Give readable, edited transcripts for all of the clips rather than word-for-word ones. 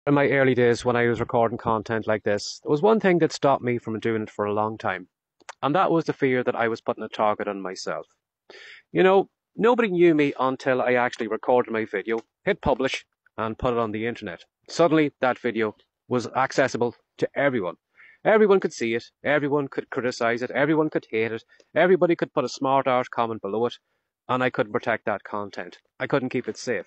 In my early days when I was recording content like this, there was one thing that stopped me from doing it for a long time, and that was the fear that I was putting a target on myself. You know, nobody knew me until I actually recorded my video, hit publish, and put it on the internet. Suddenly, that video was accessible to everyone. Everyone could see it, everyone could criticize it, everyone could hate it, everybody could put a smart art comment below it, and I couldn't protect that content. I couldn't keep it safe.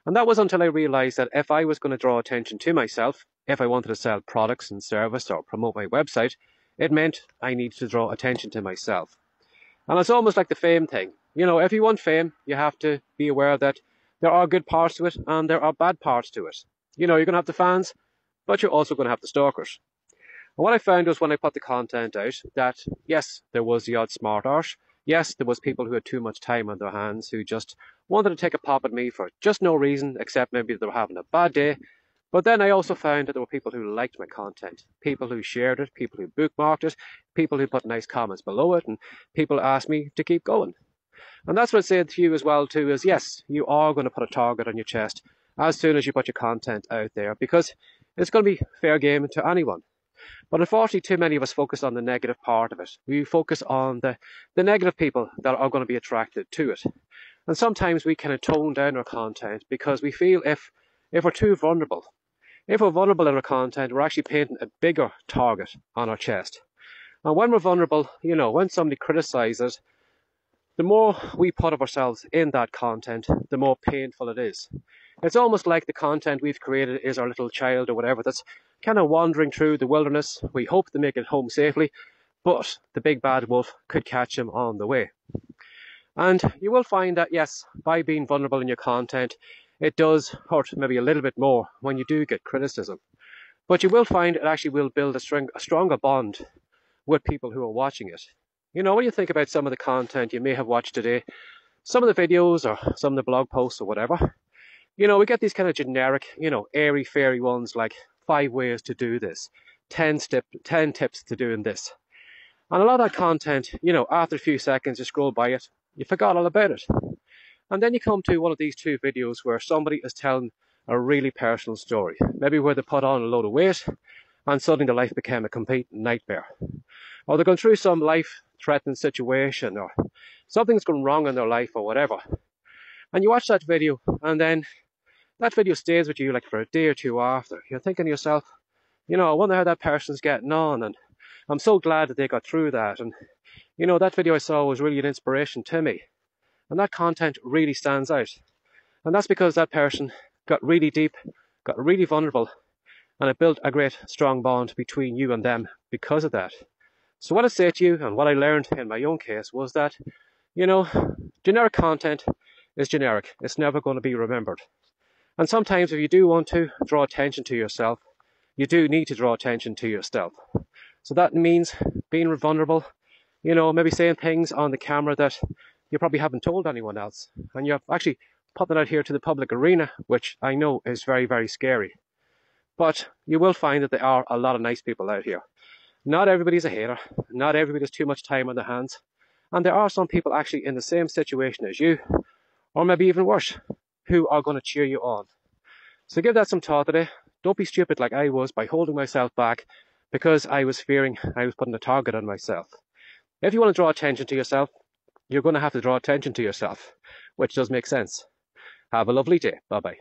And that was until I realized that if I was going to draw attention to myself, if I wanted to sell products and service or promote my website, it meant I needed to draw attention to myself. And it's almost like the fame thing. You know, if you want fame, you have to be aware that there are good parts to it and there are bad parts to it. You know, you're going to have the fans, but you're also going to have the stalkers. And what I found was when I put the content out that, yes, there was the odd smart art. Yes, there was people who had too much time on their hands who just wanted to take a pop at me for just no reason, except maybe they were having a bad day. But then I also found that there were people who liked my content, people who shared it, people who bookmarked it, people who put nice comments below it, and people asked me to keep going. And that's what I said to you as well too, is yes, you are going to put a target on your chest as soon as you put your content out there, because it's going to be fair game to anyone. But unfortunately, too many of us focus on the negative part of it. We focus on the negative people that are going to be attracted to it. And sometimes we kind of tone down our content because we feel if we're too vulnerable, if we're vulnerable in our content, we're actually painting a bigger target on our chest. And when we're vulnerable, you know, when somebody criticizes, the more we put of ourselves in that content, the more painful it is. It's almost like the content we've created is our little child or whatever that's kind of wandering through the wilderness. We hope to make it home safely, but the big bad wolf could catch him on the way. And you will find that, yes, by being vulnerable in your content, it does hurt maybe a little bit more when you do get criticism. But you will find it actually will build a stronger bond with people who are watching it. You know, when you think about some of the content you may have watched today, some of the videos or some of the blog posts or whatever, you know, we get these kind of generic, you know, airy-fairy ones like 5 ways to do this, 10 tips to doing this. And a lot of that content, you know, after a few seconds you scroll by it, you forgot all about it. And then you come to one of these 2 videos where somebody is telling a really personal story, maybe where they put on a load of weight and suddenly their life became a complete nightmare. Or they're going through some life-threatening situation, or something's gone wrong in their life or whatever. And you watch that video and then that video stays with you like for a day or 2 after. You're thinking to yourself, you know, I wonder how that person's getting on, and I'm so glad that they got through that. And, you know, that video I saw was really an inspiration to me. And that content really stands out. And that's because that person got really deep, got really vulnerable, and it built a great strong bond between you and them because of that. So what I say to you, and what I learned in my own case, was that, you know, generic content is generic. It's never going to be remembered. And sometimes if you do want to draw attention to yourself, you do need to draw attention to yourself. So that means being vulnerable, you know, maybe saying things on the camera that you probably haven't told anyone else. And you're actually putting it out here to the public arena, which I know is very, very scary. But you will find that there are a lot of nice people out here. Not everybody's a hater. Not everybody has too much time on their hands. And there are some people actually in the same situation as you, or maybe even worse, who are going to cheer you on. So give that some thought today. Don't be stupid like I was by holding myself back because I was fearing I was putting a target on myself. If you want to draw attention to yourself, you're going to have to draw attention to yourself, which does make sense. Have a lovely day. Bye-bye.